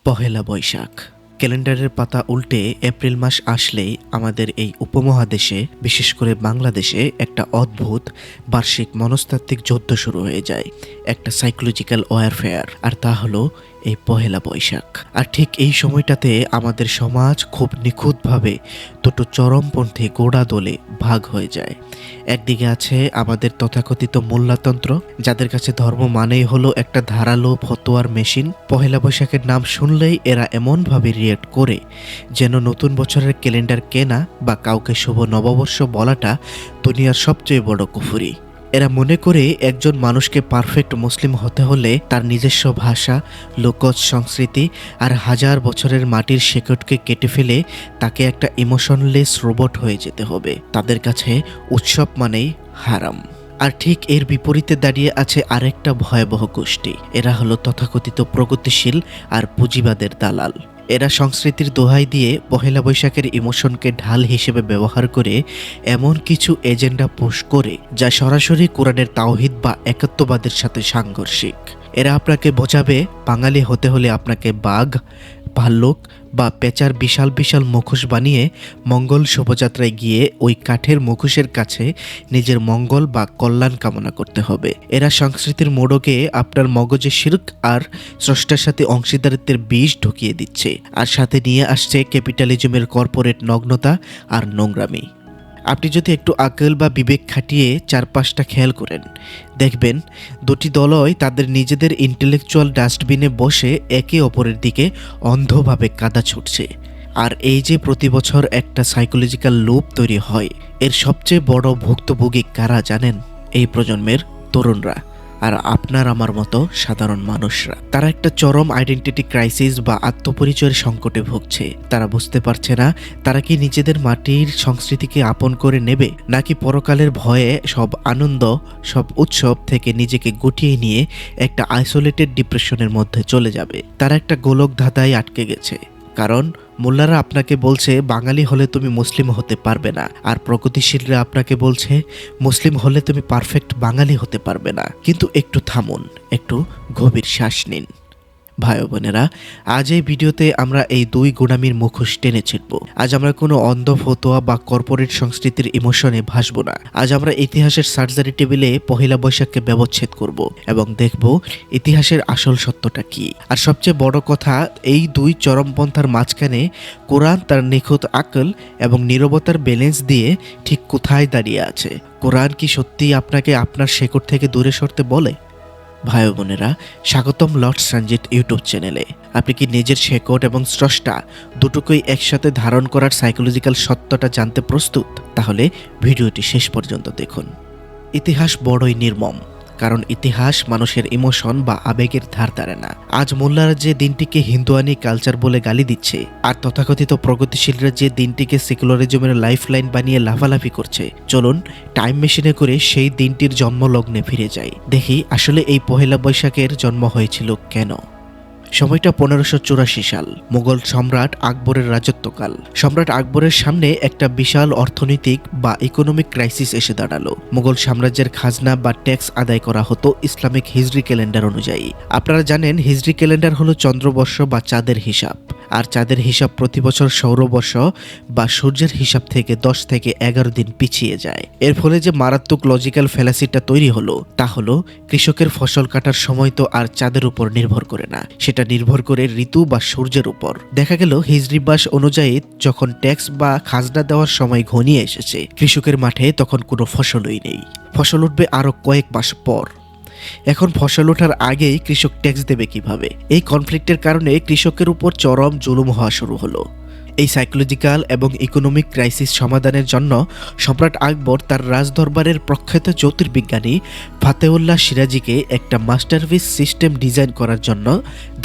পহেলা বৈশাখ। ক্যালেন্ডারের পাতা উল্টে এপ্রিল মাস আসলেই আমাদের এই উপমহাদেশে, বিশেষ করে বাংলাদেশে, একটা অদ্ভুত বার্ষিক মনস্তাত্ত্বিক যুদ্ধ শুরু হয়ে যায়, একটা সাইকোলজিক্যাল ওয়ারফেয়ার। আর তা হলো এই পহেলা বৈশাখ। আর ঠিক এই সময়টাতে আমাদের সমাজ খুব নিখুঁতভাবে দুটো চরমপন্থী গোড়া দলে ভাগ হয়ে যায়। একদিকে আছে আমাদের তথাকথিত মোল্লাতন্ত্র, যাদের কাছে ধর্ম মানেই হলো একটা ধারালো ফতোয়ার মেশিন। পহেলা বৈশাখের নাম শুনলেই এরা এমনভাবে রিয়েক্ট করে যেন নতুন বছরের ক্যালেন্ডার কেনা বা কাউকে শুভ নববর্ষ বলাটা দুনিয়ার সবচেয়ে বড় কুফরি। এরা মনে করে একজন মানুষকে পারফেক্ট মুসলিম হতে হলে তার নিজস্ব ভাষা, লোকজ সংস্কৃতি আর হাজার বছরের মাটির শেকড়কে কেটে ফেলে তাকে একটা ইমোশনলেস রোবট হয়ে যেতে হবে। তাদের কাছে উৎসব মানেই হারাম। আর ঠিক এর বিপরীতে দাঁড়িয়ে আছে আরেকটা ভয়াবহ গোষ্ঠী। এরা হলো তথাকথিত প্রগতিশীল আর পুঁজিবাদের দালাল। এরা সংস্কৃতির দোহাই দিয়ে পহেলা বৈশাখের ইমোশনকে ঢাল হিসেবে ব্যবহার করে এমন কিছু এজেন্ডা পুশ করে যা সরাসরি কোরআনের তাওহীদ বা একাত্মবাদের সাথে সাংঘর্ষিক। এরা আপনাকে বোঝাবে বাঙালি হতে হলে আপনাকে বাঘ, ভাল্লুক বা পেঁচার বিশাল বিশাল মুখোশ বানিয়ে মঙ্গল শোভাযাত্রায় গিয়ে ওই কাঠের মুখোশের কাছে নিজের মঙ্গল বা কল্যাণ কামনা করতে হবে। এরা সংস্কৃতির মোড়কে আপনার মগজে শিরক আর স্রষ্টার সাথে অংশীদারিত্বের বীজ ঢুকিয়ে দিচ্ছে, আর সাথে নিয়ে আসছে ক্যাপিটালিজমের কর্পোরেট নগ্নতা আর নোংরামি। আপনি যদি একটু আকল বা বিবেক খাটিয়ে চারপাশটা খেয়াল করেন, দেখবেন দুটি দলই তাদের নিজেদের ইন্টেলেকচুয়াল ডাস্টবিনে বসে একে অপরের দিকে অন্ধভাবে কাদা ছুটছে। আর এই যে প্রতি বছর একটা সাইকোলজিক্যাল লুপ তৈরি হয়, এর সবচেয়ে বড় ভুক্তভোগী কারা জানেন? এই প্রজন্মের তরুণরা আর আপনার আমার মতো সাধারণ মানুষরা। তারা একটা চরম আইডেন্টিটি ক্রাইসিস বা আত্মপরিচয়ের সংকটে ভুগছে। তারা বুঝতে পারছে না তারা কি নিজেদের মাটির সংস্কৃতিকে আপন করে নেবে, নাকি পরকালের ভয়ে সব আনন্দ, সব উৎসব থেকে নিজেকে গুটিয়ে নিয়ে একটা আইসোলেটেড ডিপ্রেশনের মধ্যে চলে যাবে। তারা একটা গোলক ধাঁধায় আটকে গেছে, কারণ মোল্লারা আপনাকে বলছে বাঙালি হলে তুমি মুসলিম হতে পারবে না, আর প্রগতিশীলরা আপনাকে বলছে মুসলিম হলে তুমি পারফেক্ট বাঙালি হতে পারবে না। কিন্তু একটু থামুন, একটু গভীর শ্বাস নিন। ভাই বোনেরা, আজ এই ভিডিওতে আমরা এই দুই গোঁড়ামির মুখোশ টেনে ছিঁড়ব। আজ আমরা কোনো অন্ধ ফতোয়া বা কর্পোরেট সংস্কৃতির ইমোশনে ভাসবো না। আজ আমরা ইতিহাসের সার্জারি টেবিলে পহেলা বৈশাখকে ব্যবচ্ছেদ করব এবং দেখব ইতিহাসের আসল সত্যটা কি। আর সবচেয়ে বড় কথা, এই দুই চরমপন্থার মাঝখানে কোরআন তার নিখুঁত আকল এবং নীরবতার ব্যালেন্স দিয়ে ঠিক কোথায় দাঁড়িয়ে আছে। কোরআন কি সত্যিই আপনাকে আপনার শেকড় থেকে দূরে সরতে বলে? ভাই বোনেরা, স্বাগতম লর্ডস ট্রানজিট ইউটিউব চ্যানেলে। আপনি কি নিজের শেকড় এবং স্রষ্টা দুটোকেই একসাথে ধারণ করার সাইকোলজিক্যাল সত্যটা জানতে প্রস্তুত? তাহলে ভিডিওটি শেষ পর্যন্ত দেখুন। ইতিহাস বড়ই নির্মম, কারণ ইতিহাস মানুষের ইমোশন বা আবেগের ধার ধারে না। আজ মোল্লারা যে দিনটিকে হিন্দুয়ানি কালচার বলে গালি দিচ্ছে, আর তথাকথিত প্রগতিশীলরা যে দিনটিকে সেকুলারিজমের লাইফলাইন বানিয়ে লাফালাফি করছে, চলুন টাইম মেশিনে করে সেই দিনটির জন্মলগ্নে ফিরে যাই। দেখি আসলে এই পহেলা বৈশাখের জন্ম হয়েছিল কেন। সময়টা 1584 সাল, মুঘল সম্রাট আকবরের রাজত্বকাল। সম্রাট আকবরের সামনে একটা বিশাল অর্থনৈতিক বা ইকোনমিক ক্রাইসিস এসে দাঁড়ালো। মুঘল সাম্রাজ্যের খাজনা বা ট্যাক্স আদায় করা হতো ইসলামিক হিজরি ক্যালেন্ডার অনুযায়ী। আপনারা জানেন হিজরি ক্যালেন্ডার হলো চন্দ্রবর্ষ বা চাঁদের হিসাব, আর চাঁদের হিসাব প্রতি বছর সৌরবর্ষ বা সূর্যের হিসাব থেকে 10 থেকে 11 দিন পিছিয়ে যায়। এর ফলে যে মারাত্মক লজিক্যাল ফ্যালাসিটা তৈরি হলো তা হলো কৃষকের ফসল কাটার সময় তো আর চাঁদের উপর নির্ভর করে না, সেটা নির্ভর করে ঋতু বা সূর্যের উপর। দেখা গেল হিজরি মাস অনুযায়ী যখন ট্যাক্স বা খাজনা দেওয়ার সময় ঘনিয়ে এসেছে, কৃষকের মাঠে তখন কোনো ফসলই নেই। ফসল উঠবে আরো কয়েক মাস পর। এখন ফসল ওঠার আগেই কৃষক ট্যাক্স দেবে কিভাবে? এই কনফ্লিক্টের কারণে কৃষকের উপর চরম জুলুম হওয়া শুরু হলো। এই সাইকোলজিক্যাল এবং ইকোনমিক ক্রাইসিস সমাধানের জন্য সম্রাট আকবর তার রাজদরবারের প্রখ্যাত জ্যোতির্বিজ্ঞানী ফাতেউল্লাহ সিরাজিকে একটা মাস্টারপিস সিস্টেম ডিজাইন করার জন্য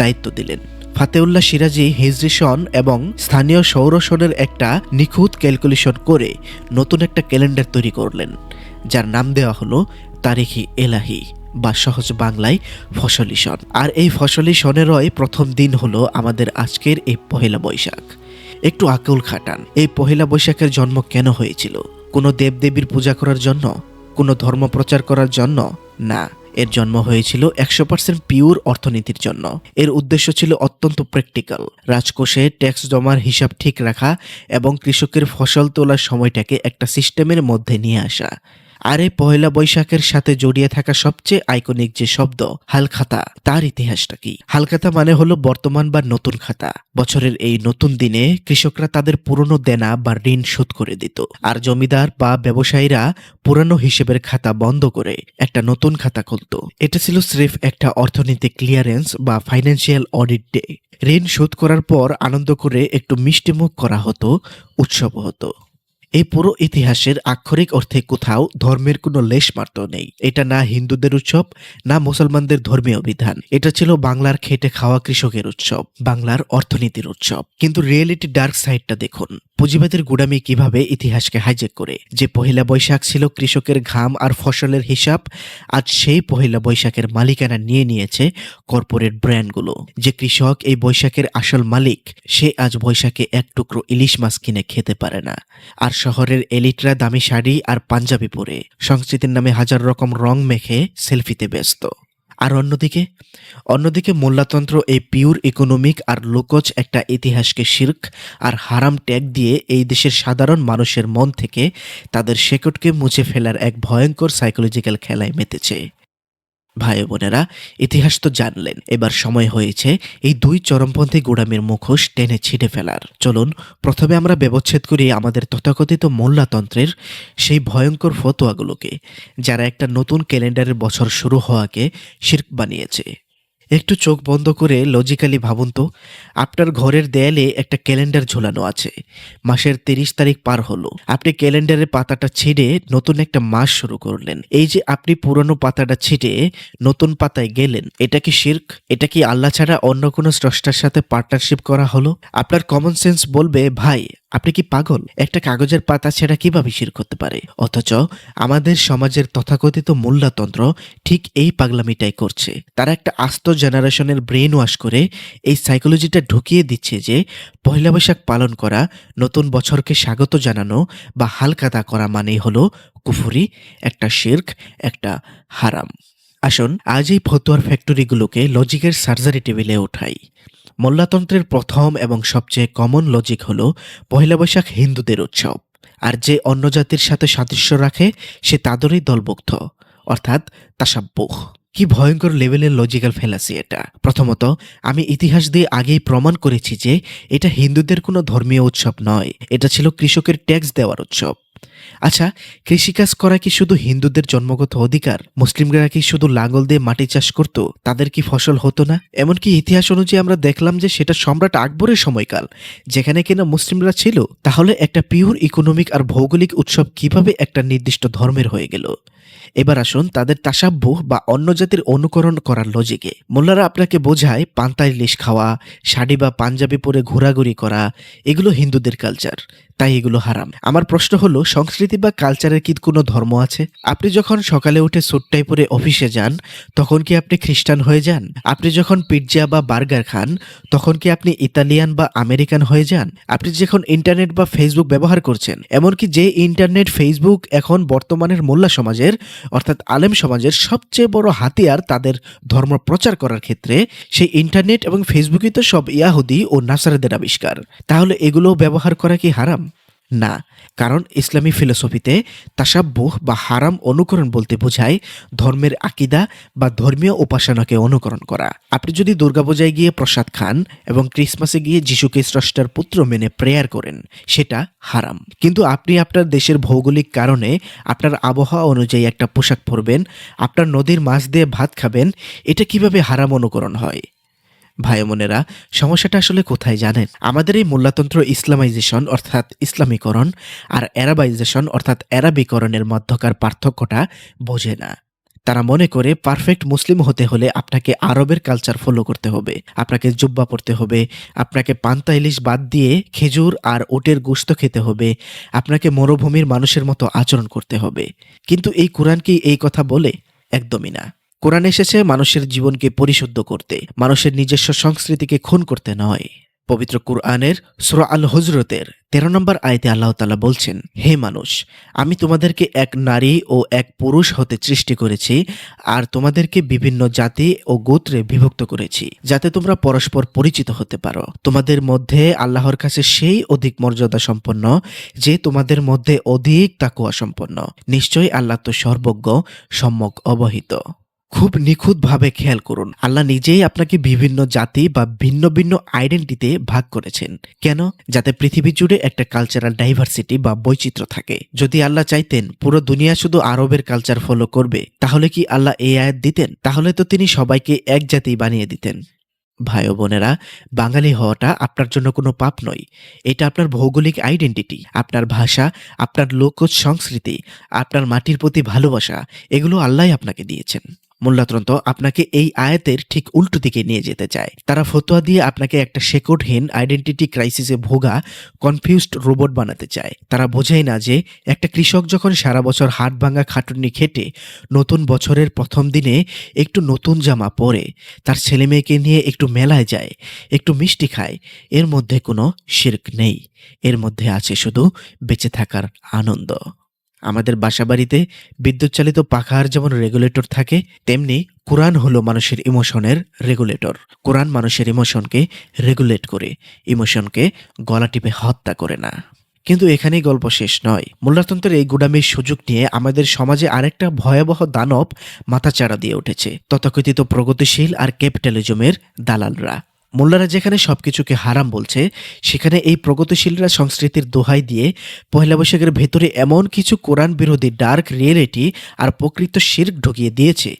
দায়িত্ব দিলেন। ফাতেউল্লাহ সিরাজি হিজরি সন এবং স্থানীয় সৌর সনের একটা নিখুঁত ক্যালকুলেশন করে নতুন একটা ক্যালেন্ডার তৈরি করলেন, যার নাম দেওয়া হলো তারিখি এলাহি বা সহজ বাংলায় ফসলি সন। আর এই ফসলি সনেরই প্রথম দিন হলো আমাদের আজকের এই পহেলা বৈশাখ। একটু আকল খাটান, এই পহেলা বৈশাখের জন্ম কেন হয়েছিল? কোনো দেবদেবীর পূজা করার জন্য? কোনো ধর্ম প্রচার করার জন্য? না, এর জন্ম হয়েছিল 100% পিওর অর্থনীতির জন্য। এর উদ্দেশ্য ছিল অত্যন্ত প্র্যাকটিক্যাল, রাজকোষে ট্যাক্স জমার হিসাব ঠিক রাখা এবং কৃষকের ফসল তোলার সময়টাকে একটা সিস্টেমের মধ্যে নিয়ে আসা। আর এই পহেলা বৈশাখের সাথে জড়িয়ে থাকা সবচেয়ে আইকনিক যে শব্দ হালখাতা, তার ইতিহাসটা কি? হালখাতা মানে হলো বর্তমান বা নতুন খাতা। বছরের এই নতুন দিনে কৃষকরা তাদের পুরনো দেনা বা ঋণ শোধ করে দিত, আর জমিদার বা ব্যবসায়ীরা পুরানো হিসেবের খাতা বন্ধ করে একটা নতুন খাতা খুলত। এটা ছিল স্রেফ একটা অর্থনৈতিক ক্লিয়ারেন্স বা ফাইন্যান্সিয়াল অডিট ডে। ঋণ শোধ করার পর আনন্দ করে একটু মিষ্টিমুখ করা হতো, উৎসব হতো। এই পুরো ইতিহাসের আক্ষরিক অর্থে কোথাও ধর্মের কোনো লেশমাত্র নেই। এটা না হিন্দুদের উৎসব, না মুসলমানদের ধর্মীয় বিধান। এটা ছিল বাংলার খেটে খাওয়া কৃষকের উৎসব, বাংলার অর্থনীতির উৎসব। কিন্তু রিয়েলিটি ডার্ক সাইডটা দেখুন। পুঁজিবাদের গুড়ামি কিভাবে ইতিহাসকে হাইজ্যাক করে। যে পহেলা বৈশাখ ছিল কৃষকের ঘাম আর ফসলের হিসাব, আজ সেই পহেলা বৈশাখের মালিকানা নিয়ে নিয়েছে কর্পোরেট ব্র্যান্ডগুলো। যে কৃষক এই বৈশাখের আসল মালিক, সে আজ বৈশাখে এক টুকরো ইলিশ মাছ কিনে খেতে পারে না। আর শহরের এলিটরা দামি শাড়ি আর পাঞ্জাবি পরে সংস্কৃতির নামে হাজার রকম রং মেখে সেলফিতে ব্যস্ত। আর অন্যদিকে মোল্লাতন্ত্র এই পিওর ইকোনমিক আর লোকজ একটা ইতিহাসকে শিরক আর হারাম ট্যাগ দিয়ে এই দেশের সাধারণ মানুষের মন থেকে তাদের শেকটকে মুছে ফেলার এক ভয়ঙ্কর সাইকোলজিক্যাল খেলায় মেতেছে। ভাই বোনেরা, ইতিহাস তো জানলেন, এবার সময় হয়েছে এই দুই চরমপন্থী গোড়ামির মুখোশ টেনে ছিঁড়ে ফেলার। চলুন প্রথমে আমরা ব্যবচ্ছেদ করি আমাদের তথাকথিত মোল্লাতন্ত্রের সেই ভয়ঙ্কর ফতোয়াগুলোকে, যারা একটা নতুন ক্যালেন্ডারের বছর শুরু হওয়াকে শিরক বানিয়েছে। একটু চোখ বন্ধ করে লজিক্যালি ভাবুন তো, আপনার ঘরের দেয়ালে একটা ক্যালেন্ডার ঝোলানো আছে। মাসের 30 তারিখ পার হলো, আপনি ক্যালেন্ডারের পাতাটা ছিঁড়ে নতুন একটা মাস শুরু করলেন। এই যে আপনি পুরনো পাতাটা ছিঁড়ে নতুন পাতায় গেলেন, এটা কি শিরক? এটা কি আল্লাহ ছাড়া অন্য কোনো স্রষ্টার সাথে পার্টনারশিপ করা হলো? আপনার কমন সেন্স বলবে, ভাই আপনি কি পাগল? একটা কাগজের পাতা ছেঁড়া কিভাবে শিরক হতে পারে? অথচ আমাদের সমাজের তথাকথিত মোল্লাতন্ত্র ঠিক এই পাগলামিটাই করছে। তারা একটা আস্ত জেনারেশনের ব্রেন ওয়াশ করে এই সাইকোলজিটা ঢুকিয়ে দিচ্ছে যে পয়লা বৈশাখ পালন করা, নতুন বছরকে স্বাগত জানানো বা হালখাতা করা মানেই হলো কুফরি, একটা শিরক, একটা হারাম। আসুন আজ এই ফতোয়ার ফ্যাক্টরিগুলোকে লজিকের সার্জারি টেবিলে ওঠাই। মোল্লাতন্ত্রের প্রথম এবং সবচেয়ে কমন লজিক হলো পহেলা বৈশাখ হিন্দুদের উৎসব, আর যে অন্য জাতির সাথে সাদৃশ্য রাখে সে তাদেরই দলভুক্ত, অর্থাৎ তাসাব্বুহ। কি ভয়ঙ্কর লেভেলের লজিক্যাল ফেলাসি এটা! প্রথমত, আমি ইতিহাস দিয়ে আগেই প্রমাণ করেছি যে এটা হিন্দুদের কোনো ধর্মীয় উৎসব নয়, এটা ছিল কৃষকের ট্যাক্স দেওয়ার উৎসব। আচ্ছা, কৃষিকাজ করা কি শুধু হিন্দুদের জন্মগত অধিকার? মুসলিমরা কি শুধু লাঙ্গল দিয়ে মাটি চাষ করত? তাদের কি ফসল হতো না? এমনকি ইতিহাস অনুযায়ী আমরা দেখলাম যে সেটা সম্রাট আকবরের সময়কাল, যেখানে কিনা মুসলিমরা ছিল। তাহলে একটা পিওর ইকোনমিক আর ভৌগোলিক উৎসব কিভাবে একটা নির্দিষ্ট ধর্মের হয়ে গেল? এবার আসুন তাদের তাসাব্বুহ বা অন্য জাতির অনুকরণ করার লজিকে। মোল্লারা আপনাকে বোঝায় পান্তা ইলিশ খাওয়া, শাড়ি বা পাঞ্জাবি পরে ঘোরাঘুরি করা, এগুলো হিন্দুদের কালচার, তাই এগুলো হারাম। আমার প্রশ্ন হলো, সংস্কৃতি বা কালচারের কি কোনো ধর্ম আছে? আপনি যখন সকালে উঠে সুটটাই পরে অফিসে যান, তখন কি আপনি খ্রিস্টান হয়ে যান? আপনি যখন পিৎজা বা বার্গার খান, তখন কি আপনি ইতালিয়ান বা আমেরিকান হয়ে যান? আপনি যখন ইন্টারনেট বা ফেসবুক ব্যবহার করছেন, এমনকি যে ইন্টারনেট ফেসবুক এখন বর্তমানের মোল্লা সমাজের অর্থাৎ আলেম সমাজের সবচেয়ে বড় হাতিয়ার তাদের ধর্ম প্রচার করার ক্ষেত্রে, সেই ইন্টারনেট এবং ফেসবুকই তো সব ইয়াহুদি ও নাসারাদের আবিষ্কার। তাহলে এগুলো ব্যবহার করা কি হারাম? না, কারণ ইসলামী ফিলোসফিতে তাসাব্বুহ বা হারাম অনুকরণ বলতে বোঝায় ধর্মের আকিদা বা ধর্মীয় উপাসনাকে অনুকরণ করা। আপনি যদি দুর্গাপূজায় গিয়ে প্রসাদ খান এবং ক্রিসমাসে গিয়ে যিশুকে স্রষ্টার পুত্র মেনে প্রেয়ার করেন, সেটা হারাম। কিন্তু আপনি আপনার দেশের ভৌগোলিক কারণে আপনার আবহাওয়া অনুযায়ী একটা পোশাক পরবেন, আপনার নদীর মাছ দিয়ে ভাত খাবেন, এটা কিভাবে হারাম অনুকরণ হয়? ভাই বোনেরা, সমস্যাটা আসলে কোথায় জানেন? আমাদের এই মোল্লাতন্ত্র ইসলামাইজেশন অর্থাৎ ইসলামীকরণ আর অ্যারাবাইজেশন অর্থাৎ অ্যারাবিকরণের মধ্যকার পার্থক্যটা বোঝে না। তারা মনে করে পারফেক্ট মুসলিম হতে হলে আপনাকে আরবের কালচার ফলো করতে হবে, আপনাকে জুব্বা পরতে হবে, আপনাকে পান্তা ইলিশ বাদ দিয়ে খেজুর আর ওটের গোশত খেতে হবে, আপনাকে মরুভূমির মানুষের মতো আচরণ করতে হবে। কিন্তু এই কোরআন কি এই কথা বলে? একদমই না। কোরআন এসেছে মানুষের জীবনকে পরিশুদ্ধ করতে, মানুষের নিজস্ব সংস্কৃতিকে খুন করতে নয়। পবিত্র কুরআনের সূরা আল হুজরাতের ১৩ নম্বর আয়াতে আল্লাহ তাআলা বলছেন, হে মানুষ, আমি তোমাদেরকে এক নারী ও এক পুরুষ হতে সৃষ্টি করেছি আর তোমাদেরকে বিভিন্ন জাতি ও গোত্রে বিভক্ত করেছি যাতে তোমরা পরস্পর পরিচিত হতে পারো। তোমাদের মধ্যে আল্লাহর কাছে সেই অধিক মর্যাদা সম্পন্ন যে তোমাদের মধ্যে অধিক তাকওয়া সম্পন্ন। নিশ্চয়ই আল্লাহ তো সর্বজ্ঞ, সম্যক অবহিত। খুব নিখুঁতভাবে খেয়াল করুন, আল্লাহ নিজেই আপনাকে বিভিন্ন জাতি বা ভিন্ন ভিন্ন আইডেন্টিতে ভাগ করেছেন। কেন? যাতে পৃথিবী জুড়ে একটা কালচারাল ডাইভার্সিটি বা বৈচিত্র্য থাকে। যদি আল্লাহ চাইতেন পুরো দুনিয়া শুধু আরবের কালচার ফলো করবে, তাহলে কি আল্লাহ এই আয়াত দিতেন? তাহলে তো তিনি সবাইকে এক জাতি বানিয়ে দিতেন। ভাই ও বোনেরা, বাঙালি হওয়াটা আপনার জন্য কোনো পাপ নয়। এটা আপনার ভৌগোলিক আইডেন্টিটি, আপনার ভাষা, আপনার লোকজ সংস্কৃতি, আপনার মাটির প্রতি ভালোবাসা, এগুলো আল্লাহই আপনাকে দিয়েছেন। মূল্যতন্ত্র আপনাকে এই আয়াতের ঠিক উল্টো দিকে নিয়ে যেতে চায়। তারা ফতোয়া দিয়ে আপনাকে একটা শেকড়হীন আইডেন্টিটি ক্রাইসিসে ভোগা কনফিউজড রোবট বানাতে চায়। তারা বোঝায় না যে একটা কৃষক যখন সারা বছর হাট ভাঙা খাটুনি খেটে নতুন বছরের প্রথম দিনে একটু নতুন জামা পরে তার ছেলে মেয়েকে নিয়ে একটু মেলায় যায়, একটু মিষ্টি খায়, এর মধ্যে কোনো শিরক নেই। এর মধ্যে আছে শুধু বেঁচে থাকার আনন্দ। আমাদের বাসাবাড়িতে বিদ্যুৎ চালিত পাখার যেমন রেগুলেটর থাকে, তেমনি কোরআন হলো মানুষের ইমোশনের রেগুলেটর। কোরআন মানুষের ইমোশনকে রেগুলেট করে, ইমোশনকে গলা টিপে হত্যা করে না। কিন্তু এখানেই গল্প শেষ নয়। মোল্লাতন্ত্রের এই গুডামির সুযোগ নিয়ে আমাদের সমাজে আরেকটা ভয়াবহ দানব মাথাচাড়া দিয়ে উঠেছে, তথাকথিত প্রগতিশীল আর ক্যাপিটালিজমের দালালরা। মোল্লারা যেখানে সবকিছুকে হারাম বলছে, সেখানে এই প্রগতিশীলরা সংস্কৃতির দোহাই দিয়ে পহেলা বৈশাখের ভেতরে এমন কিছু কোরআন বিরোধী ডার্ক রিয়েলিটি আর প্রকৃত শিরক ঢুকিয়ে দিয়েছে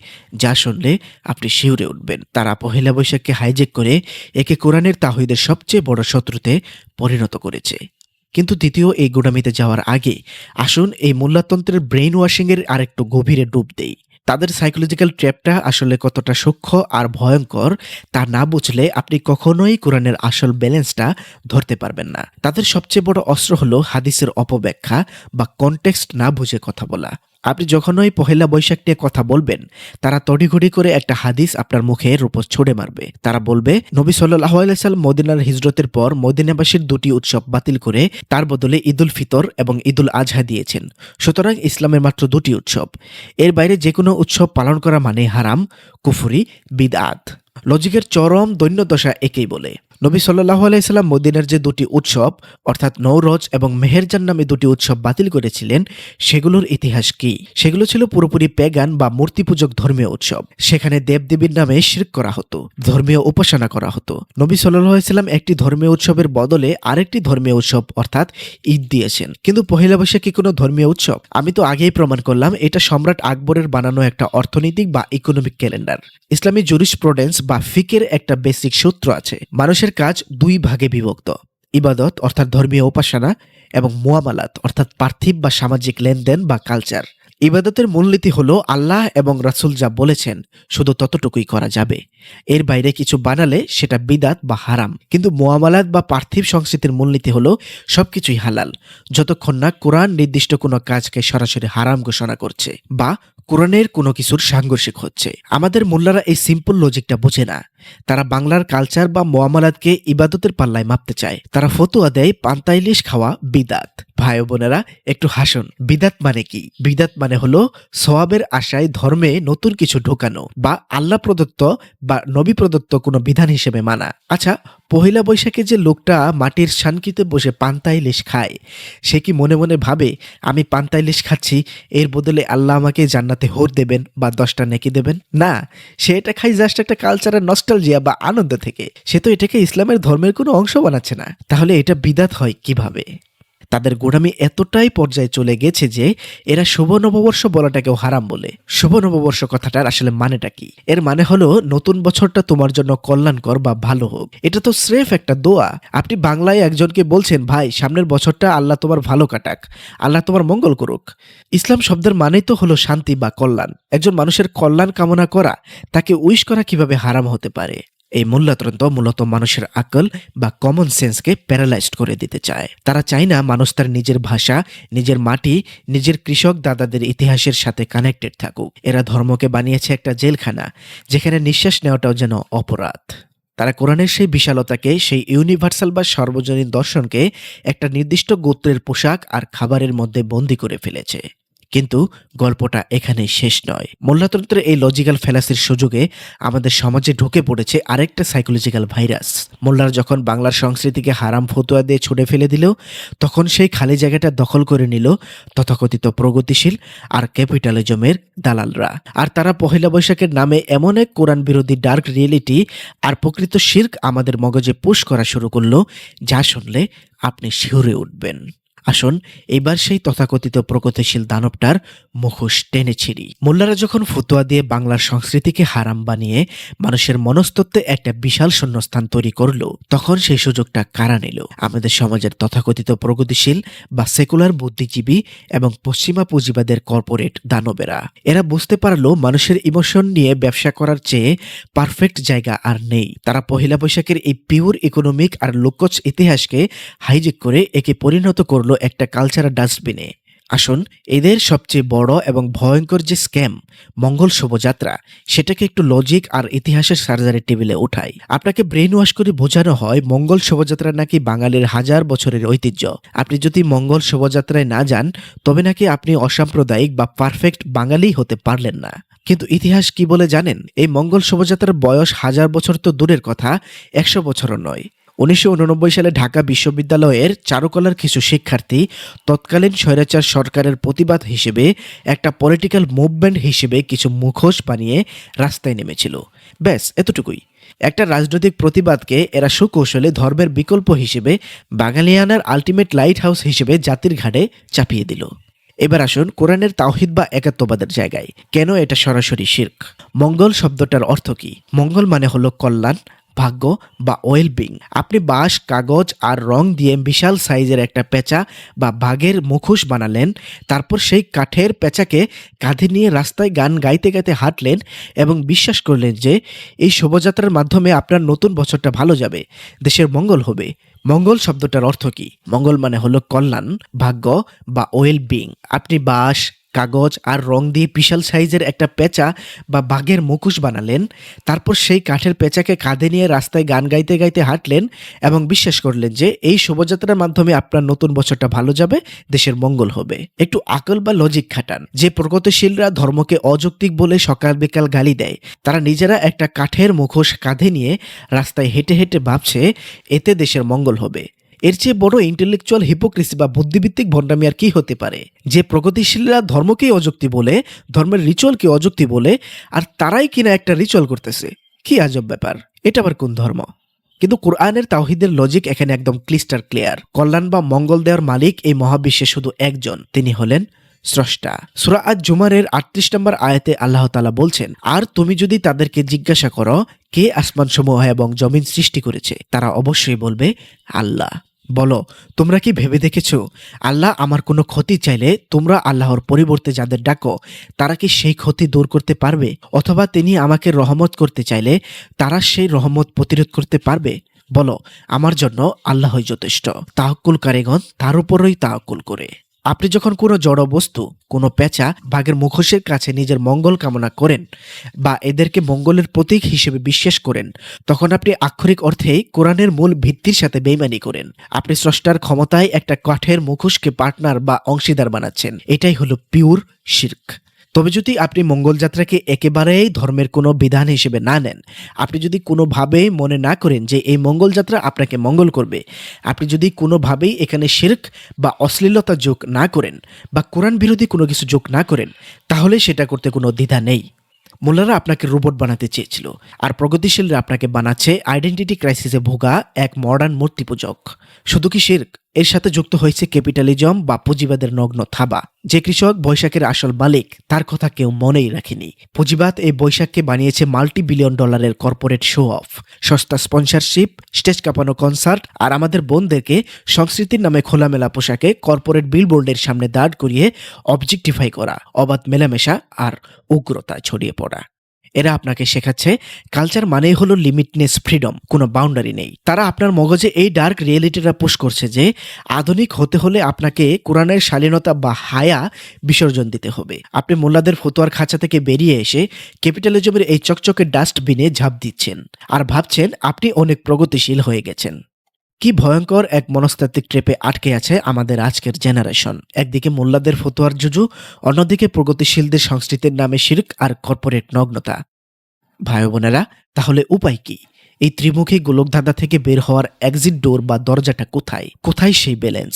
যা শুনলে আপনি শিউরে উঠবেন। তারা পহেলা বৈশাখকে হাইজেক করে একে কোরআনের তাওহীদের সবচেয়ে বড় শত্রুতে পরিণত করেছে। কিন্তু দ্বিতীয় এই গুডামিতে যাওয়ার আগে আসুন এই মোল্লাতন্ত্রের ব্রেইন ওয়াশিংয়ের আরেকটু গভীরে ডুব দেই। তাদের সাইকোলজিক্যাল ট্র্যাপটা আসলে কতটা সূক্ষ্ম আর ভয়ঙ্কর তা না বুঝলে আপনি কখনোই কোরআনের আসল ব্যালেন্সটা ধরতে পারবেন না। তাদের সবচেয়ে বড় অস্ত্র হলো হাদিসের অপব্যাখ্যা বা কনটেক্সট না বুঝে কথা বলা। আপনি যখনই পহেলা বৈশাখ নিয়ে কথা বলবেন, তারা তড়িঘড়ি করে একটা হাদিস আপনার মুখের উপর ছুড়ে মারবে। তারা বলবে, নবী সাল্লাল্লাহু আলাইহি সাল্লাম মদিনার হিজরতের পর মদিনাবাসীর দুটি উৎসব বাতিল করে তার বদলে ঈদুল ফিতর এবং ঈদুল আজহা দিয়েছেন। সুতরাং ইসলামের মাত্র দুটি উৎসব, এর বাইরে যে কোনো উৎসব পালন করা মানে হারাম, কুফরি, বিদআত। লজিকের চরম দৈন্যদশা একেই বলে। নবী সাল্লাল্লাহু আলাইহি সাল্লাম মদিনার যে দুটি উৎসব অর্থাৎ নওরোজ এবং মেহেরজান নামে দুটি উৎসব বাতিল করেছিলেন, সেগুলোর ইতিহাস কি? সেগুলো ছিল পুরোপুরি প্যাগান বা মূর্তিপূজক ধর্মীয় উৎসব। সেখানে দেবদেবীর নামে শিরক করা হতো, ধর্মীয় উপাসনা করা হতো। নবী সাল্লাল্লাহু আলাইহি সাল্লাম একটি ধর্মীয় উৎসবের বদলে আরেকটি ধর্মীয় উৎসব অর্থাৎ ঈদ দিয়েছেন। কিন্তু পহেলা বৈশাখ কি কোনো ধর্মীয় উৎসব? আমি তো আগেই প্রমাণ করলাম এটা সম্রাট আকবরের বানানো একটা অর্থনৈতিক বা ইকোনমিক ক্যালেন্ডার। ইসলামী জুরিসপ্রুডেন্স বা ফিকের একটা বেসিক সূত্র আছে। মানুষের কাজ দুই ভাগে বিভক্ত, ইবাদত অর্থাৎ ধর্মীয় উপাসনা এবং মুআমালাত অর্থাৎ পার্থিব বা সামাজিক লেনদেন বা কালচার। ইবাদতের মূলনীতি হলো আল্লাহ এবং রাসূল যা বলেছেন শুধু ততটুকুই করা যাবে, এর বাইরে কিছু বানালে সেটা বিদআত বা হারাম। কিন্তু মুআমালাত বা পার্থিব সংস্কৃতির মূলনীতি হলো সবকিছুই হালাল, যতক্ষণ না কোরআন নির্দিষ্ট কোনো কাজকে সরাসরি হারাম ঘোষণা করছে বা কোরআনের কোনো কিছুর সাংঘর্ষিক হচ্ছে। আমাদের মোল্লারা এই সিম্পল লজিকটা বোঝে না। তারা বাংলার কালচার বা মুআমালাতকে ইবাদতের পাল্লায় মাপতে চায়। তারা ফতোয়া দেয় পান্তা ইলিশ খাওয়া বিদআত। ভাই ও বোনেরা, একটু হাসুন। বিদআত মানে কি? বিদআত মানে হলো সওয়াবের আশায় ধর্মে নতুন কিছু ঢোকানো বা আল্লাহ প্রদত্ত বা নবী প্রদত্ত কোনো বিধান হিসেবে মানা। আচ্ছা, পহেলা বৈশাখে যে লোকটা মাটির শানকিতে বসে পান্তা ইলিশ খায়, সে কি মনে মনে ভাবে আমি পান্তা ইলিশ খাচ্ছি, এর বদলে আল্লাহ আমাকে জান্নাতে হোর দেবেন বা 10টা নেকি দেবেন? না, সে এটা খাই জাস্ট একটা কালচারের নস্টালজিয়া বা আনন্দ থেকে। সে তো এটাকে ইসলামের ধর্মের কোনো অংশ বানাচ্ছে না। তাহলে এটা বিদআত হয় কিভাবে? তাদের গোড়ামি এতটাই পর্যায়ে চলে গেছে যে এরা শুভ নববর্ষ বলাটাকেও হারাম বলে। শুভ নববর্ষ কথাটার আসলে মানেটা কি? এর মানে হলো নতুন বছরটা তোমার জন্য কল্যাণকর বা ভালো হোক। এটা তো স্রেফ একটা দোয়া। আপনি বাংলায় একজনকে বলছেন, ভাই সামনের বছরটা আল্লাহ তোমার ভালো কাটাক, আল্লাহ তোমার মঙ্গল করুক। ইসলাম শব্দের মানেই তো হলো শান্তি বা কল্যাণ। একজন মানুষের কল্যাণ কামনা করা, তাকে উইশ করা কিভাবে হারাম হতে পারে? এই মোল্লাতন্ত্র মূলত মানুষের আকল বা কমন সেন্সকে প্যারালাইজড করে দিতে চায়। তারা চায় না মানুষ তার নিজের ভাষা, নিজের মাটি, নিজের কৃষক দাদাদের ইতিহাসের সাথে কানেক্টেড থাকুক। এরা ধর্মকে বানিয়েছে একটা জেলখানা, যেখানে নিঃশ্বাস নেওয়াটাও যেন অপরাধ। তারা কোরআনের সেই বিশালতাকে, সেই ইউনিভার্সাল বা সর্বজনীন দর্শনকে একটা নির্দিষ্ট গোত্রের পোশাক আর খাবারের মধ্যে বন্দী করে ফেলেছে। কিন্তু গল্পটা এখানেই শেষ নয়। মোল্লাতন্ত্রের এই লজিক্যাল ফ্যালাসির সুযোগে আমাদের সমাজে ঢুকে পড়েছে আরেকটা সাইকোলজিক্যাল ভাইরাস। মোল্লারা যখন বাংলার সংস্কৃতিকে হারাম ফতুয়া দিয়ে ছুড়ে ফেলে দিল, তখন সেই খালি জায়গাটা দখল করে নিল তথাকথিত প্রগতিশীল আর ক্যাপিটালিজমের দালালরা। আর তারা পহেলা বৈশাখের নামে এমন এক কোরআন বিরোধী ডার্ক রিয়েলিটি আর প্রকৃত শির্ক আমাদের মগজে পুশ করা শুরু করলো, যা শুনলে আপনি শিউরে উঠবেন। আসুন এবার সেই তথাকথিত প্রগতিশীল দানবটার মুখোশ টেনে ছিঁড়ি। মোল্লারা যখন ফতুয়া দিয়ে বাংলার সংস্কৃতিকে হারাম বানিয়ে মানুষের মনস্তত্ত্বে একটা বিশাল শূন্যস্থান তৈরি করলো, তখন সেই সুযোগটা কারা নিল? আমাদের সমাজের তথাকথিত প্রগতিশীল বা সেকুলার বুদ্ধিজীবী এবং পশ্চিমা পুঁজিবাদের কর্পোরেট দানবেরা। এরা বুঝতে পারলো মানুষের ইমোশন নিয়ে ব্যবসা করার চেয়ে পারফেক্ট জায়গা আর নেই। তারা পহেলা বৈশাখের এই পিওর ইকোনমিক আর লোকজ ইতিহাসকে হাইজেক করে একে পরিণত করলো একটা কালচারাল ডাস্টবিনে। আসুন এদের সবচেয়ে বড় এবং ভয়ঙ্কর যে স্ক্যাম মঙ্গল শোভাযাত্রা, সেটাকে একটু লজিক আর ইতিহাসের সার্জারি টেবিলে উঠাই। আপনাকে ব্রেন ওয়াশ করে বোঝানো হয় মঙ্গল শোভাযাত্রা নাকি বাঙালির হাজার বছরের ঐতিহ্য। আপনি যদি মঙ্গল শোভাযাত্রায় না যান, তবে নাকি আপনি অসাম্প্রদায়িক বা পারফেক্ট বাঙালি হতে পারলেন না। কিন্তু ইতিহাস কি বলে জানেন? এই মঙ্গল শোভাযাত্রার বয়স 1000 বছর তো দূরের কথা, 100 বছরও নয়। 1989 সালে ঢাকা বিশ্ববিদ্যালয়ের চারুকলার কিছু শিক্ষার্থী তৎকালীন স্বৈরাচার সরকারের প্রতিবাদ হিসেবে একটা পলিটিক্যাল মুভমেন্ট হিসেবে কিছু মুখোশ বানিয়ে রাস্তায় নেমেছিল। ব্যাস এতটুকুই। একটা রাজনৈতিক প্রতিবাদকে এরা সুকৌশলে ধর্মের বিকল্প হিসেবে বাঙালিয়ানার আলটিমেট লাইট হাউস হিসেবে জাতির ঘাড়ে চাপিয়ে দিল। এবার আসুন কোরআনের তাওহিদ বা একাত্মবাদের জায়গায়। কেন এটা সরাসরি শিরক? মঙ্গল শব্দটার অর্থ কি? মঙ্গল মানে হলো কল্যাণ, ভাগ্য বা ওয়েলবিং। আপনি বাঁশ, কাগজ আর রং দিয়ে বিশাল সাইজের একটা পেঁচা বা বাঘের মুখোশ বানালেন, তারপর সেই কাঠের পেঁচাকে কাঁধে নিয়ে রাস্তায় গান গাইতে গাইতে হাঁটলেন এবং বিশ্বাস করলেন যে এই শোভাযাত্রার মাধ্যমে আপনার নতুন বছরটা ভালো যাবে, দেশের মঙ্গল হবে। মঙ্গল শব্দটার অর্থ কি? মঙ্গল মানে হলো কল্যাণ, ভাগ্য বা ওয়েলবিং। আপনি বাঁশ, কাগজ আর রং দিয়ে বিশাল সাইজের একটা পেঁচা বা বাঘের মুখোশ বানালেন, তারপর সেই কাঠের পেঁচাকে কাঁধে নিয়ে রাস্তায় গান গাইতে গাইতে হাঁটলেন এবং বিশ্বাস করলেন যে এই শোভাযাত্রার মাধ্যমে আপনার নতুন বছরটা ভালো যাবে, দেশের মঙ্গল হবে। একটু আকল বা লজিক খাটান। যে প্রগতিশীলরা ধর্মকে অযৌক্তিক বলে সকাল বিকাল গালি দেয়, তারা নিজেরা একটা কাঠের মুখোশ কাঁধে নিয়ে রাস্তায় হেঁটে হেঁটে ভাবছে এতে দেশের মঙ্গল হবে। এর চেয়ে বড় ইন্টেলেকচুয়াল হিপোক্রেসি বা বুদ্ধিভিত্তিক ভণ্ডামি আর কি হতে পারে? যে প্রগতিশীলরা ধর্মকেই অযৌক্তি বলে, ধর্মের রিচুয়ালকে অযৌক্তি বলে, আর তারাই কিনা একটা রিচুয়াল করতেছে। কি আজব ব্যাপার! এটা আবার কোন ধর্ম? কিন্তু কোরআনের তাওহীদের লজিক এখানে একদম ক্লিস্টার ক্লিয়ার। কল্যাণ বা মঙ্গল দেওয়ার মালিক এই মহাবিশ্বে শুধু একজন, তিনি হলেন স্রষ্টা। সূরা আজ-জুমারের 38 নম্বর আয়াতে আল্লাহ তাআলা বলছেন, আর তুমি যদি তাদেরকে জিজ্ঞাসা করো কে আসমানসমূহ এবং জমিন সৃষ্টি করেছে, তারা অবশ্যই বলবে আল্লাহ। বলো, তোমরা কি ভেবে দেখেছো আল্লাহ আমার কোনো ক্ষতি চাইলে তোমরা আল্লাহর পরিবর্তে যাদের ডাকো, তারা কি সেই ক্ষতি দূর করতে পারবে? অথবা তিনি আমাকে রহমত করতে চাইলে তারা সেই রহমত প্রতিরোধ করতে পারবে? বলো, আমার জন্য আল্লাহই যথেষ্ট। তাওয়াক্কুলকারীগণ তার উপরই তাওয়াক্কুল করে। আপনি যখন কোনো জড় বস্তু, কোনো পেঁচা, বাঘের মুখোশের কাছে নিজের মঙ্গল কামনা করেন বা এদেরকে মঙ্গলের প্রতীক হিসেবে বিশ্বাস করেন, তখন আপনি আক্ষরিক অর্থেই কোরআনের মূল ভিত্তির সাথে বেইমানি করেন। আপনি স্রষ্টার ক্ষমতায় একটা কাঠের মুখোশকে পার্টনার বা অংশীদার বানাচ্ছেন। এটাই হলো পিওর শিরক। তবে যদি আপনি মঙ্গলযাত্রাকে একেবারেই ধর্মের কোনো বিধান হিসেবে না নেন, আপনি যদি কোনোভাবেই মনে না করেন যে এই মঙ্গলযাত্রা আপনাকে মঙ্গল করবে, আপনি যদি কোনোভাবেই এখানে শিরক বা অশ্লীলতা যোগ না করেন বা কোরআন বিরোধী কোনো কিছু যোগ না করেন, তাহলে সেটা করতে কোনো দ্বিধা নেই। মোল্লারা আপনাকে রোবট বানাতে চেয়েছিল, আর প্রগতিশীলরা আপনাকে বানাচ্ছে আইডেন্টিটি ক্রাইসিসে ভোগা এক মডার্ন মূর্তি পূজক। শুধু কি শিরক, এর সাথে যুক্ত হয়েছে ক্যাপিটালিজম বা পুঁজিবাদের নগ্ন থাবা। যে কৃষক বৈশাখের আসল মালিক, তার কথা কেউ মনেই রাখেনি। পুঁজিবাদ এই বৈশাখকে বানিয়েছে $multi-billion কর্পোরেট শো অফ, সস্তা স্পন্সরশিপ, স্টেজ কাঁপানো কনসার্ট, আর আমাদের বোনদেরকে সংস্কৃতির নামে খোলামেলা পোশাকে কর্পোরেট বিলবোর্ডের সামনে দাঁড় করিয়ে অবজেক্টিফাই করা, অবাধ মেলামেশা আর উগ্রতা ছড়িয়ে পড়া। এরা আপনাকে শেখাচ্ছে কালচার মানেই হলো লিমিটনেস ফ্রিডম, কোনো বাউন্ডারি নেই। তারা আপনার মগজে এই ডার্ক রিয়েলিটিটা পুশ করছে যে আধুনিক হতে হলে আপনাকে কোরআনের শালীনতা বা হায়া বিসর্জন দিতে হবে। আপনি মোল্লাদের ফতোয়ার খাঁচা থেকে বেরিয়ে এসে ক্যাপিটালিজমের এই চকচকে ডাস্টবিনে ঝাঁপ দিচ্ছেন আর ভাবছেন আপনি অনেক প্রগতিশীল হয়ে গেছেন। কি ভয়ঙ্কর এক মনস্তাত্ত্বিক ট্রেপে আটকে আছে আমাদের আজকের জেনারেশন। একদিকে মোল্লাদের ফতোয়ার জুজু, অন্যদিকে প্রগতিশীলদের সংস্কৃতির নামে শিরক আর কর্পোরেট নগ্নতা। ভাই বোনেরা, তাহলে উপায় কি? এই ত্রিমুখী গোলকধাঁধা থেকে বের হওয়ার এক্সিট ডোর বা দরজাটা কোথায়? কোথায় সেই ব্যালেন্স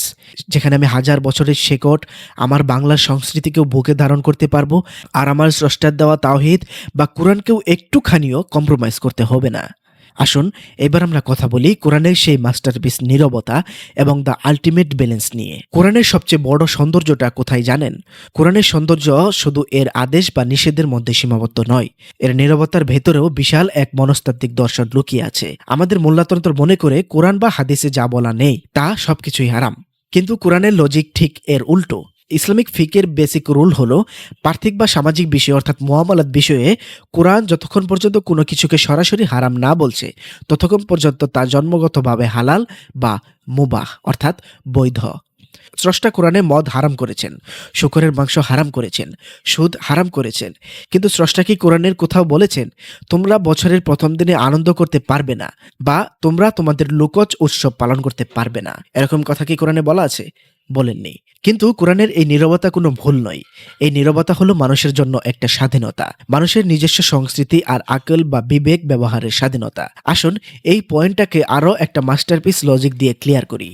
যেখানে আমি হাজার বছরের শেকড় আমার বাংলার সংস্কৃতিকেও বুকে ধারণ করতে পারবো, আর আমার স্রষ্টার দেওয়া তাওহীদ বা কোরআনকেও একটুখানিও কম্প্রোমাইজ করতে হবে না? আসুন এবার আমরা কথা বলি কোরআনের সেই মাস্টারপিস নীরবতা এবং দ্য আলটিমেট ব্যালেন্স নিয়ে। কোরআনের সবচেয়ে বড় সৌন্দর্যটা কোথায় জানেন? কোরআনের সৌন্দর্য শুধু এর আদেশ বা নিষেধের মধ্যে সীমাবদ্ধ নয়, এর নীরবতার ভেতরেও বিশাল এক মনস্তাত্ত্বিক দর্শন লুকিয়ে আছে। আমাদের মোল্লাতন্ত্র মনে করে কোরআন বা হাদিসে যা বলা নেই তা সবকিছুই হারাম, কিন্তু কোরআনের লজিক ঠিক এর উল্টো। ইসলামিক ফিকের বেসিক রুল হলো পার্থিক বা সামাজিক বিষয় অর্থাৎ মুআমালাত বিষয়ে কোরআন যতক্ষণ পর্যন্ত কোনো কিছুকে সরাসরি হারাম না বলছে ততক্ষণ পর্যন্ত তা জন্মগতভাবে হালাল বা মুবাহ অর্থাৎ বৈধ। স্রষ্টা কোরআনে মদ হারাম করেছেন, শূকরের মাংস হারাম করেছেন, সুদ হারাম করেছেন, কিন্তু স্রষ্টা কি কোরআনের কোথাও বলেছেন তোমরা বছরের প্রথম দিনে আনন্দ করতে পারবে না বা তোমরা তোমাদের লোকজ উৎসব পালন করতে পারবে না? এরকম কথা কি কোরআনে বলা আছে? বলেননি। কিন্তু কোরআনের এই নীরবতা কোনো ভুল নয়। এই নীরবতা হলো মানুষের জন্য একটা স্বাধীনতা, মানুষের নিজস্ব সংস্কৃতি আর আকল বা বিবেক ব্যবহারের স্বাধীনতা। আসুন এই পয়েন্টটাকে আরও একটা মাস্টারপিস লজিক দিয়ে ক্লিয়ার করি।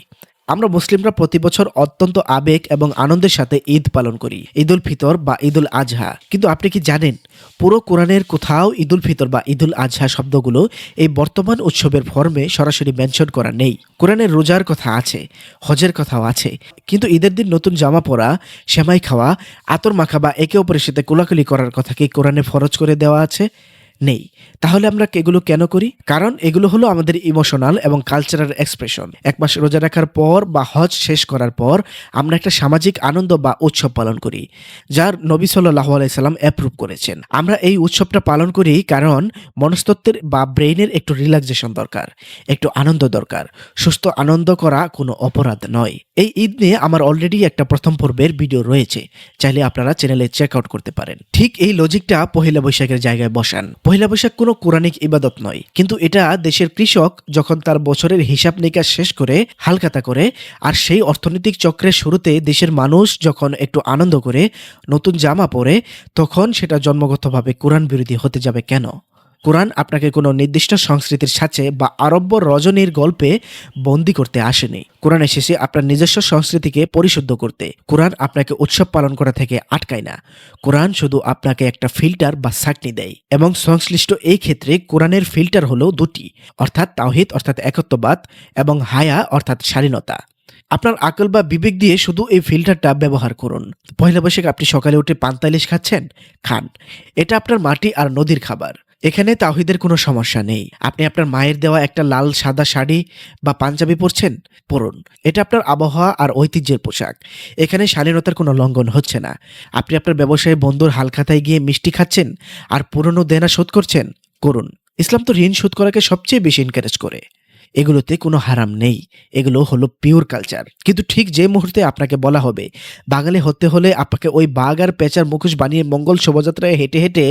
আমরা মুসলিমরা প্রতি বছর অত্যন্ত আবেগ এবং আনন্দের সাথে ঈদ পালন করি, ঈদুল ফিতর বা ঈদুল আজহা। কিন্তু আপনি কি জানেন পুরো কোরআনের কোথাও ঈদুল ফিতর বা ঈদুল আজহা শব্দগুলো এই বর্তমান উৎসবের ফর্মে সরাসরি মেনশন করা নেই। কোরআনের রোজার কথা আছে, হজের কথাও আছে, কিন্তু ঈদের দিন নতুন জামা পরা, সেমাই খাওয়া, আতর মাখা বা একে অপরের সাথে কোলাকুলি করার কথা কি কোরআনে ফরজ করে দেওয়া আছে? নেই। তাহলে আমরা এগুলো কেন করি? কারণ এগুলো হলো আমাদের ইমোশনাল এবং কালচারাল এক্সপ্রেশন। এক মাস রোজা রাখার পর বা হজ শেষ করার পর আমরা একটা সামাজিক আনন্দ বা উৎসব পালন করি, যার নবী সাল্লাল্লাহু আলাইহি সাল্লাম অ্যাপ্রুভ করেছেন। আমরা এই উৎসবটা পালন করি কারণ মনস্তত্ত্বের বা ব্রেইনের একটু রিল্যাক্সেশন দরকার, একটু আনন্দ দরকার। সুস্থ আনন্দ করা কোনো অপরাধ নয়। এই ঈদ নিয়ে আমার অলরেডি একটা প্রথম পর্বের ভিডিও রয়েছে, চাইলে আপনারা চ্যানেলে চেক আউট করতে পারেন। ঠিক এই লজিকটা পহেলা বৈশাখের জায়গায় বসান। পহেলা বৈশাখ কোনো কোরআনিক ইবাদত নয়, কিন্তু এটা দেশের কৃষক যখন তার বছরের হিসাব নিকাশ শেষ করে হালখাতা করে, আর সেই অর্থনৈতিক চক্রের শুরুতে দেশের মানুষ যখন একটু আনন্দ করে নতুন জামা পরে, তখন সেটা জন্মগতভাবে কোরআন বিরোধী হতে যাবে কেন? কোরআন আপনাকে কোনো নির্দিষ্ট সংস্কৃতির সাথে বা আরব্য রজনীর গল্পে বন্দি করতে আসেনি। কোরআন এসেছে আপনার নিজস্ব সংস্কৃতিকে পরিশুদ্ধ করতে। কোরআন আপনাকে উৎসব পালন করা থেকে আটকায় না। কোরআন শুধু আপনাকে একটা ফিল্টার বা ছাঁকনি দেয়, এবং সংশ্লিষ্ট এই ক্ষেত্রে কোরআনের ফিল্টার হলো দুটি, অর্থাৎ তাওহীদ অর্থাৎ একত্ববাদ এবং হায়া অর্থাৎ শালীনতা। আপনার আকল বা বিবেক দিয়ে শুধু এই ফিল্টারটা ব্যবহার করুন। পয়লা বৈশাখ আপনি সকালে উঠে পান্তা ইলিশ খাচ্ছেন, খান, এটা আপনার মাটি আর নদীর খাবার। এখানে তাওহীদের কোনো সমস্যা নেই। আপনি আপনার মায়ের দেওয়া একটা লাল সাদা শাড়ি বা পাঞ্জাবি পরছেন, পরুন, এটা আপনার আবহাওয়া আর ঐতিহ্যের পোশাক। এখানে শালীনতার কোনো লঙ্ঘন হচ্ছে না। আপনি আপনার ব্যবসায়ী বন্ধুর হালখাতায় গিয়ে মিষ্টি খাচ্ছেন আর পুরনো দেনা শোধ করছেন, করুন। ইসলাম তো ঋণ শোধ করাকে সবচেয়ে বেশি এনকারেজ করে। এগুলোতে কোনো হারাম নেই, এগুলো হলো পিওর কালচার। কিন্তু ঠিক যে মুহূর্তে আপনাকে বলা হবে বাঙালি হতে হলে আপনাকে ওই বাঘ আর পেঁচার মুখোশ বানিয়ে মঙ্গল শোভাযাত্রায় হেঁটে হেঁটে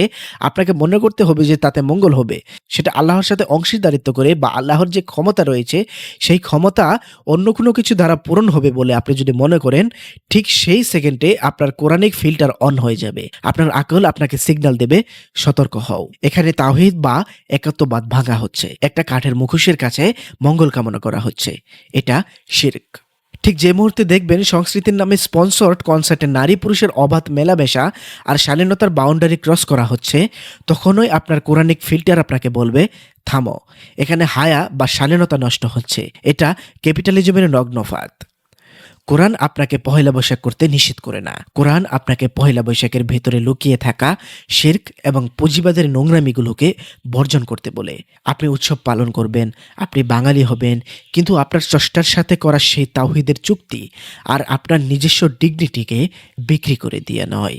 আপনাকে মনে করতে হবে যে তাতে মঙ্গল হবে, সেটা আল্লাহর সাথে অংশীদারিত্ব করে বা আল্লাহর যে ক্ষমতা রয়েছে সেই ক্ষমতা অন্য কোনো কিছু দ্বারা পূরণ হবে বলে আপনি যদি মনে করেন, ঠিক সেই সেকেন্ডে আপনার কোরআনিক ফিল্টার অন হয়ে যাবে। আপনার আকল আপনাকে সিগন্যাল দেবে, সতর্ক হও, এখানে তাওহীদ বা একাত্মবাদ ভাঙা হচ্ছে, একটা কাঠের মুখোশের কাছে মঙ্গল কামনা করা হচ্ছে, এটা শিরক। ঠিক যে মুহূর্তে দেখবেন সংস্কৃতির নামে স্পন্সর্ড কনসার্টে নারী পুরুষের অবাধ মেলামেশা আর শালীনতার বাউন্ডারি ক্রস করা হচ্ছে, তখনই আপনার কোরআনিক ফিল্টার আপনাকে বলবে থামো, এখানে হায়া বা শালীনতা নষ্ট হচ্ছে, এটা ক্যাপিটালিজমের নগ্নফাত। কোরআন আপনাকে পহেলা বৈশাখ করতে নিষেধ করে না। কোরআন আপনাকে পহেলা বৈশাখের ভেতরে লুকিয়ে থাকা শিরক এবং পুঁজিবাদের নোংরামিগুলোকে বর্জন করতে বলে। আপনি উৎসব পালন করবেন, আপনি বাঙালি হবেন, কিন্তু আপনার স্রষ্টার সাথে করা সেই তাওহীদের চুক্তি আর আপনার নিজস্ব ডিগনিটিকে বিক্রি করে দিয়ে নয়।